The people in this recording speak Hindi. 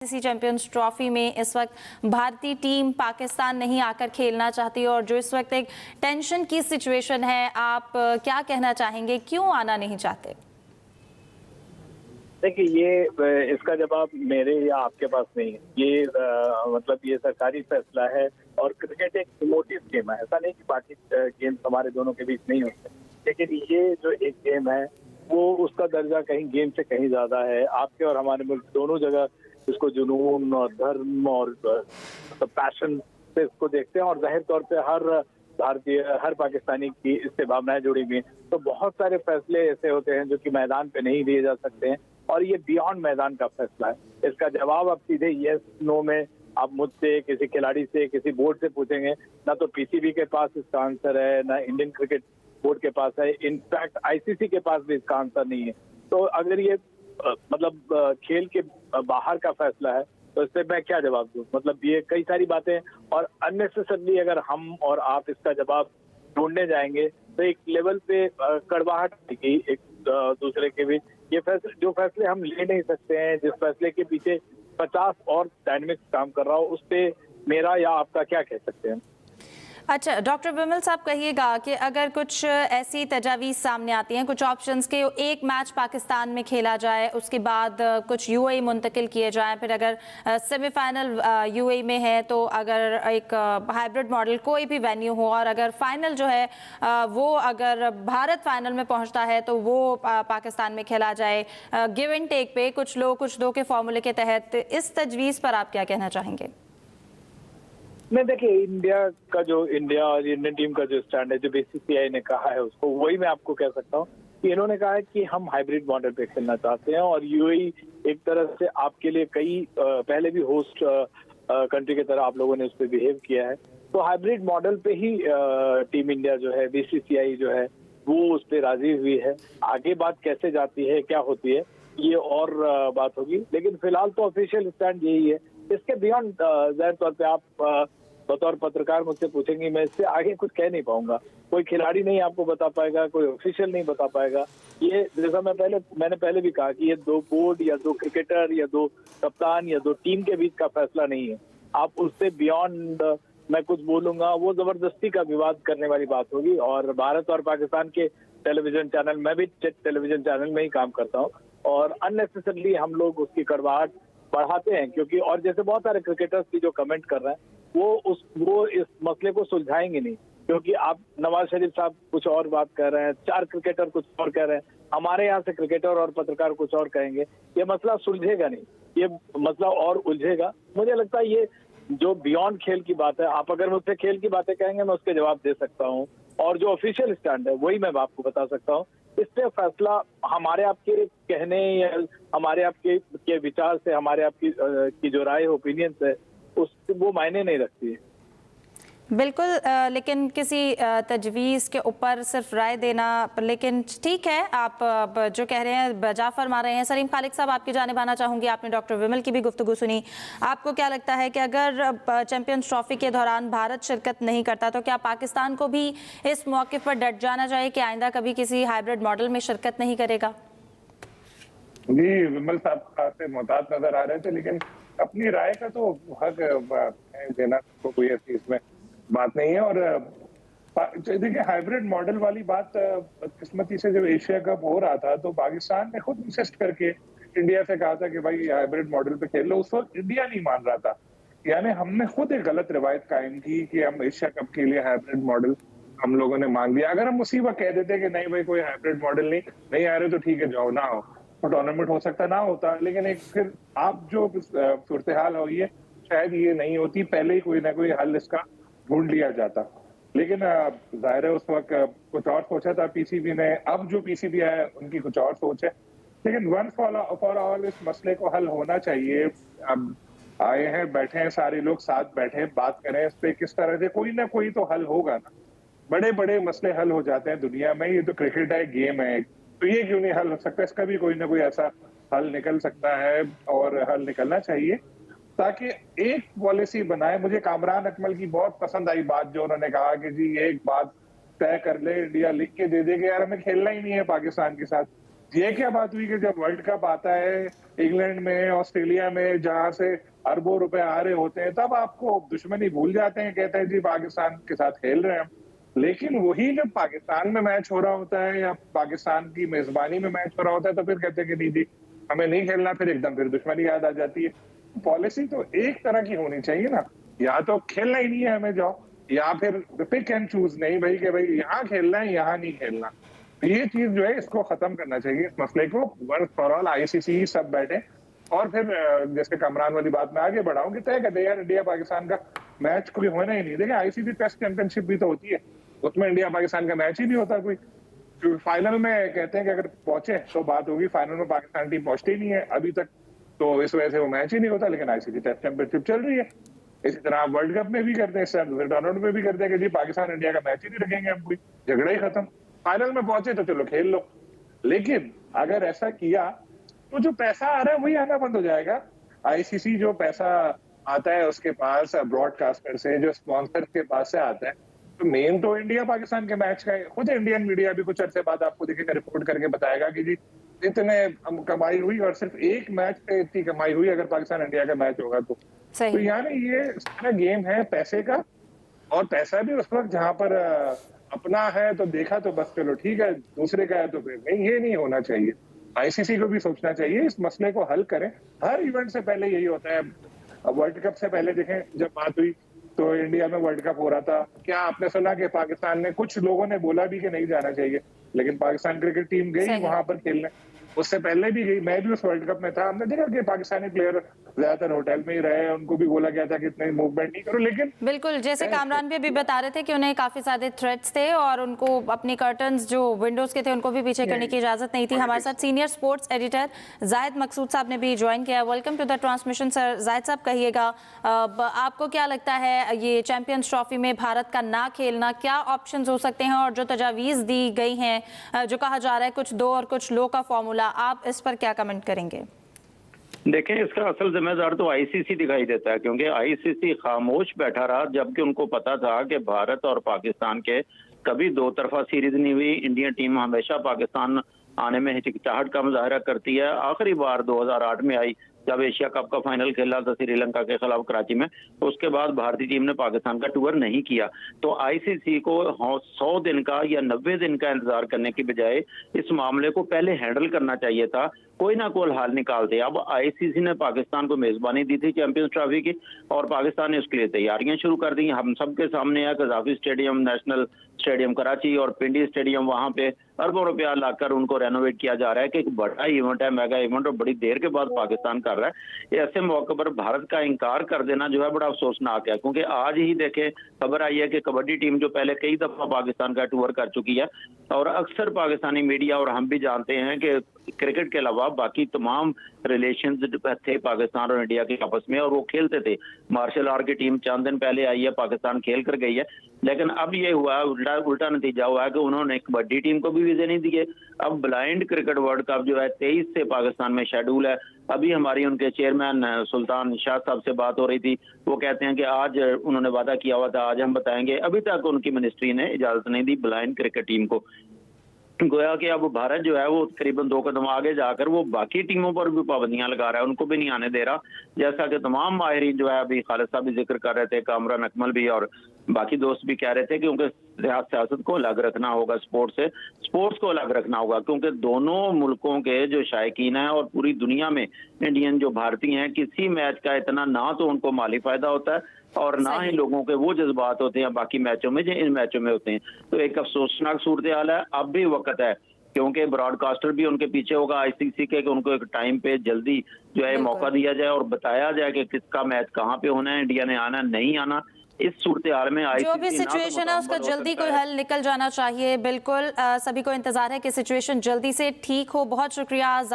आईसीसी चैंपियंस ट्रॉफी में इस वक्त भारतीय टीम पाकिस्तान नहीं आकर खेलना चाहती और जो इस वक्त एक टेंशन की सिचुएशन है, आप क्या कहना चाहेंगे, क्यों आना नहीं चाहते? देखिए, ये इसका जवाब मेरे या आपके पास नहीं है। ये मतलब ये सरकारी फैसला है और क्रिकेट एक इमोटिव गेम है। ऐसा नहीं कि बाकी गेम्स हमारे दोनों के बीच नहीं होते, लेकिन ये जो एक गेम है वो उसका दर्जा कहीं गेम से कहीं ज्यादा है। आपके और हमारे मुल्क दोनों जगह इसको जुनून और धर्म और पैशन से इसको देखते हैं और जाहिर तौर पे हर भारतीय, हर पाकिस्तानी की इससे भावनाएं जुड़ी हुई हैं। तो बहुत सारे फैसले ऐसे होते हैं जो कि मैदान पे नहीं लिए जा सकते हैं और ये बियॉन्ड मैदान का फैसला है। इसका जवाब आप सीधे यस नो में आप मुझसे, किसी खिलाड़ी से, किसी बोर्ड से पूछेंगे, ना तो पीसीबी के पास इसका आंसर है, ना इंडियन क्रिकेट बोर्ड के पास है, इनफैक्ट आईसीसी के पास भी इसका आंसर नहीं है। तो अगर ये मतलब खेल के बाहर का फैसला है तो इससे मैं क्या जवाब दूं? मतलब ये कई सारी बातें और अननेसेसरली अगर हम और आप इसका जवाब ढूंढने जाएंगे तो एक लेवल पे कड़वाहट आएगी एक दूसरे के बीच। ये फैसले, जो फैसले हम ले नहीं सकते हैं, जिस फैसले के पीछे 50 और डायनेमिक्स काम कर रहा हो, उस पे मेरा या आपका क्या कह सकते हैं? अच्छा, डॉक्टर विमल साहब, कहिएगा कि अगर कुछ ऐसी तजावीज़ सामने आती हैं, कुछ ऑप्शंस के, एक मैच पाकिस्तान में खेला जाए, उसके बाद कुछ यूएई मुंतकिल किए जाएं, फिर अगर सेमीफाइनल यूएई में है तो अगर एक हाइब्रिड मॉडल कोई भी वेन्यू हो और अगर फाइनल जो है वो अगर भारत फाइनल में पहुंचता है तो वो पाकिस्तान में खेला जाए, गिव एंड टेक पे, कुछ लो कुछ दो के फॉर्मूले के तहत, इस तजवीज़ पर आप क्या कहना चाहेंगे? नहीं, देखिए, इंडिया और इंडियन टीम का जो स्टैंड है, जो बीसीसीआई ने कहा है, उसको वही मैं आपको कह सकता हूँ कि इन्होंने कहा है कि हम हाइब्रिड मॉडल पे खेलना चाहते हैं और यूएई एक तरह से आपके लिए कई पहले भी होस्ट कंट्री की तरह आप लोगों ने उस पर बिहेव किया है। तो हाइब्रिड मॉडल पे ही टीम इंडिया जो है, बीसीसीआई जो है, वो उस पर राजी हुई है। आगे बात कैसे जाती है, क्या होती है, ये और बात होगी, लेकिन फिलहाल तो ऑफिशियल स्टैंड यही है। इसके बियॉन्ड जाहिर तौर पे आप बतौर पत्रकार मुझसे पूछेंगे, मैं इससे आगे कुछ कह नहीं पाऊंगा। कोई खिलाड़ी नहीं आपको बता पाएगा, कोई ऑफिशियल नहीं बता पाएगा। ये जैसा मैंने पहले भी कहा कि ये दो बोर्ड या दो क्रिकेटर या दो कप्तान या दो टीम के बीच का फैसला नहीं है। आप उससे बियॉन्ड मैं कुछ बोलूंगा, वो जबरदस्ती का विवाद करने वाली बात होगी। और भारत और पाकिस्तान के टेलीविजन चैनल, मैं भी टेलीविजन चैनल में ही काम करता हूँ, और अननेसेसरली हम लोग उसकी कड़वाहट बढ़ाते हैं, क्योंकि और जैसे बहुत सारे क्रिकेटर्स की जो कमेंट कर रहे हैं वो इस मसले को सुलझाएंगे नहीं, क्योंकि आप नवाज शरीफ साहब कुछ और बात कर रहे हैं, 4 क्रिकेटर कुछ और कह रहे हैं, हमारे यहाँ से क्रिकेटर और पत्रकार कुछ और कहेंगे। ये मसला सुलझेगा नहीं, ये मसला और उलझेगा। मुझे लगता है ये जो बियॉन्ड खेल की बात है, आप अगर मुझसे खेल की बातें कहेंगे मैं उसके जवाब दे सकता हूँ, और जो ऑफिशियल स्टैंड है वही मैं आपको बता सकता हूँ। इससे फैसला हमारे आपके कहने या हमारे आपके विचार से, हमारे आपकी की जो राय, ओपिनियन है, उस वो मायने नहीं रखती है। बिल्कुल, लेकिन किसी तजवीज़ के ऊपर सिर्फ राय देना, लेकिन ठीक है, आप जो कह रहे हैं बजा फरमा रहे हैं। सलीम खालिक साहब, आपकी जानिब आना चाहूँगी। आपने डॉक्टर विमल की भी गुफ्तगू सुनी, आपको क्या लगता है कि अगर चैंपियंस ट्रॉफी के दौरान भारत शिरकत नहीं करता तो क्या पाकिस्तान को भी इस मौके पर डट जाना चाहिए कि आइंदा कभी किसी हाइब्रिड मॉडल में शिरकत नहीं करेगा? जी, विमल साहब खासे मोहतात नजर आ रहे थे, लेकिन अपनी राय का तो हक देना तो कोई ऐसी इसमें बात नहीं है। और देखिए, हाइब्रिड मॉडल वाली बात किस्मती से जब एशिया कप हो रहा था तो पाकिस्तान ने खुद इंसिस्ट करके इंडिया से कहा था कि भाई हाइब्रिड मॉडल पे खेल लो। उस वक्त इंडिया नहीं मान रहा था, यानी हमने खुद एक गलत रिवायत कायम की कि हम एशिया कप के लिए हाइब्रिड मॉडल हम लोगों ने मांग लिया। अगर हम उसी वक्त कह देते कि नहीं भाई, कोई हाइब्रिड मॉडल नहीं आ रहे तो ठीक है, जाओ, ना हो तो टूर्नामेंट हो सकता ना होता। लेकिन एक फिर आप जो सूरत हाल हुई है, शायद ये नहीं होती, पहले ही कोई ना कोई हल इसका ढूंढ लिया जाता। लेकिन जाहिर है उस वक्त कुछ और सोचा था पीसीबी ने, अब जो पीसीबी है उनकी कुछ और सोच है। लेकिन वन फॉर ऑल इस मसले को हल होना चाहिए। अब आए हैं, बैठे हैं, सारे लोग साथ बैठे, बात करें इस पे, किस तरह से कोई ना कोई तो हल होगा ना। बड़े बड़े मसले हल हो जाते हैं दुनिया में, ये तो क्रिकेट है, गेम है, तो ये क्यों नहीं हल हो सकता? इसका भी कोई ना कोई ऐसा हल निकल सकता है और हल निकलना चाहिए, ताकि एक पॉलिसी बनाए। मुझे कामरान अकमल की बहुत पसंद आई बात, जो उन्होंने कहा कि जी एक बात तय कर ले, इंडिया लिख के दे दे कि यार हमें खेलना ही नहीं है पाकिस्तान के साथ। ये क्या बात हुई कि जब वर्ल्ड कप आता है इंग्लैंड में, ऑस्ट्रेलिया में, जहां से अरबों रुपए आ रहे होते हैं, तब आपको दुश्मनी भूल जाते हैं, कहते हैं जी पाकिस्तान के साथ खेल रहे हैं हम। लेकिन वही जब पाकिस्तान में मैच हो रहा होता है या पाकिस्तान की मेजबानी में मैच हो रहा होता है, तो फिर कहते हैं कि नहीं जी हमें नहीं खेलना, फिर एकदम फिर दुश्मनी याद आ जाती है। पॉलिसी तो एक तरह की होनी चाहिए ना, या तो खेलना ही नहीं है हमें जाओ, या फिर पिक एंड चूज, नहीं भाई कि भाई यहाँ खेलना है यहाँ नहीं खेलना। ये चीज जो है इसको खत्म करना चाहिए, इस मसले को वंस फॉर ऑल। आईसीसी सब बैठे और फिर जैसे कमरान वाली बात में आगे बढ़ाऊं कि तय कहते यार इंडिया पाकिस्तान का मैच कोई होना ही नहीं। देखिए आईसीसी टेस्ट चैंपियनशिप भी तो होती है, उसमें इंडिया पाकिस्तान का मैच ही नहीं होता कोई। फाइनल में कहते हैं कि अगर पहुंचे तो बात होगी, फाइनल में पाकिस्तान टीम पहुंचती नहीं है अभी तक, तो इस वजह से वो मैच ही नहीं होता। लेकिन आईसीसी टेस्ट चैंपियनशिप चल रही है। इसी तरह आप वर्ल्ड कप में भी करते हैं, टूर्नामेंट में भी करते हैं कि जी पाकिस्तान इंडिया का मैच ही नहीं रखेंगे हम, कोई झगड़ा ही खत्म। फाइनल में पहुंचे तो चलो खेल लो। लेकिन अगर ऐसा किया तो जो पैसा आ रहा है वही आना बंद हो जाएगा। आईसीसी जो पैसा आता है उसके पास ब्रॉडकास्टर से, जो स्पॉन्सर के पास से आता है, तो मेन तो इंडिया पाकिस्तान के मैच का है। खुद इंडियन मीडिया भी कुछ अरसे बाद आपको देखेगा रिपोर्ट करके बताएगा कि जी इतने कमाई हुई, और सिर्फ एक मैच पे इतनी कमाई हुई अगर पाकिस्तान इंडिया का मैच होगा तो। सही। तो यानी ये सारा गेम है पैसे का, और पैसा भी उस वक्त जहां पर अपना है तो देखा तो बस चलो ठीक है, दूसरे का है तो फिर नहीं, ये नहीं होना चाहिए। आईसीसी को भी सोचना चाहिए, इस मसले को हल करें। हर इवेंट से पहले यही होता है। वर्ल्ड कप से पहले देखें जब बात हुई तो इंडिया में वर्ल्ड कप हो रहा था, क्या आपने सुना कि पाकिस्तान ने, कुछ लोगों ने बोला भी कि नहीं जाना चाहिए, लेकिन पाकिस्तान क्रिकेट टीम गई वहां पर खेलने। उससे पहले भी गई, मैं भी उस वर्ल्ड कप में था। हमने देखा कि पाकिस्तानी प्लेयर ज्यादातर होटल में ही रहे, उनको भी बोला गया था कि इतने मूवमेंट नहीं करो। लेकिन बिल्कुल, जैसे कामरान भी अभी बता रहे थे कि उन्हें काफी सारे थ्रेट्स थे और उनको अपनी कर्टन्स जो विंडोज के थे उनको भी पीछे करने की इजाजत नहीं थी। हमारे साथ senior sports editor Zahid Maqsood साहब ने भी ज्वाइन किया। Welcome to the transmission sir. Zahid साहब कहिएगा, आपको क्या लगता है ये चैंपियंस ट्रॉफी में भारत का ना खेलना, क्या ऑप्शंस हो सकते हैं, और जो तजावीज़ दी गई हैं, जो कहा जा रहा है कुछ दो और कुछ लो का फॉर्मूला, आप इस पर क्या कमेंट करेंगे? देखें, इसका असल जिम्मेदार तो आईसीसी दिखाई देता है, क्योंकि आईसीसी खामोश बैठा रहा जबकि उनको पता था कि भारत और पाकिस्तान के कभी दो तरफा सीरीज नहीं हुई। इंडियन टीम हमेशा पाकिस्तान आने में हिचकिचाहट का मुजाहरा करती है। आखिरी बार 2008 में आई जब एशिया कप का फाइनल खेला था श्रीलंका के खिलाफ कराची में, उसके बाद भारतीय टीम ने पाकिस्तान का टूर नहीं किया। तो आईसीसी को 100 दिन का या 90 दिन का इंतजार करने की बजाय इस मामले को पहले हैंडल करना चाहिए था, कोई ना कोई हाल निकालते। अब आईसीसी ने पाकिस्तान को मेजबानी दी थी चैंपियंस ट्रॉफी की, और पाकिस्तान ने उसके लिए तैयारियां शुरू कर दी। हम सबके सामने है Gaddafi stadium, national stadium Karachi और पिंडी स्टेडियम, वहां पे अरबों रुपया लाकर उनको रेनोवेट किया जा रहा है कि एक बड़ा इवेंट है, मेगा इवेंट, और बड़ी देर के बाद पाकिस्तान कर रहा है। ऐसे मौके पर भारत का इंकार कर देना जो है बड़ा अफसोसनाक है, क्योंकि आज ही देखें खबर आई है कि कबड्डी टीम जो पहले कई दफा पाकिस्तान का टूर कर चुकी है, और अक्सर पाकिस्तानी मीडिया और हम भी जानते हैं कि क्रिकेट के अलावा बाकी तमाम रिलेशंस थे पाकिस्तान और इंडिया के आपस में, और वो खेलते थे। मार्शल आर्ट की टीम चंद दिन पहले आई है, पाकिस्तान खेल कर गई है, लेकिन अब ये हुआ उल्टा नतीजा हुआ है कि उन्होंने कबड्डी टीम को भी वीजे नहीं दिए। अब ब्लाइंड क्रिकेट वर्ल्ड कप जो है 23 से पाकिस्तान में शेड्यूल है। अभी हमारी उनके चेयरमैन सुल्तान शाह साहब से बात हो रही थी, वो कहते हैं कि आज उन्होंने वादा किया हुआ था, आज हम बताएंगे। अभी तक उनकी मिनिस्ट्री ने इजाजत नहीं दी ब्लाइंड क्रिकेट टीम को। गोया कि अब भारत जो है वो करीबन 2 कदम आगे जाकर वो बाकी टीमों पर भी पाबंदियां लगा रहा है, उनको भी नहीं आने दे रहा। जैसा कि तमाम माहिरीन जो है, अभी खालिद साहब भी जिक्र कर रहे थे, कामरान अकमल भी और बाकी दोस्त भी कह रहे थे कि उनके सियासत को अलग रखना होगा स्पोर्ट्स से, स्पोर्ट्स को अलग रखना होगा, क्योंकि दोनों मुल्कों के जो शायकीन हैं और पूरी दुनिया में इंडियन जो भारतीय हैं, किसी मैच का इतना ना तो उनको माली फायदा होता है और ना ही लोगों के वो जज्बात होते हैं बाकी मैचों में जो इन मैचों में होते हैं। तो एक अफसोसनाक सूरत हाल है। अब भी वक्त है, क्योंकि ब्रॉडकास्टर भी उनके पीछे होगा आईसीसी के, कि उनको एक टाइम पे जल्दी जो है मौका दिया जाए और बताया जाए कि किसका मैच कहाँ पे होना है, इंडिया ने आना नहीं आना। इस सूरत हाल में जो भी सिचुएशन है उसका जल्दी कोई हल निकल जाना चाहिए। बिल्कुल सभी को इंतजार है कि सिचुएशन जल्दी से ठीक हो। बहुत शुक्रिया जाहिद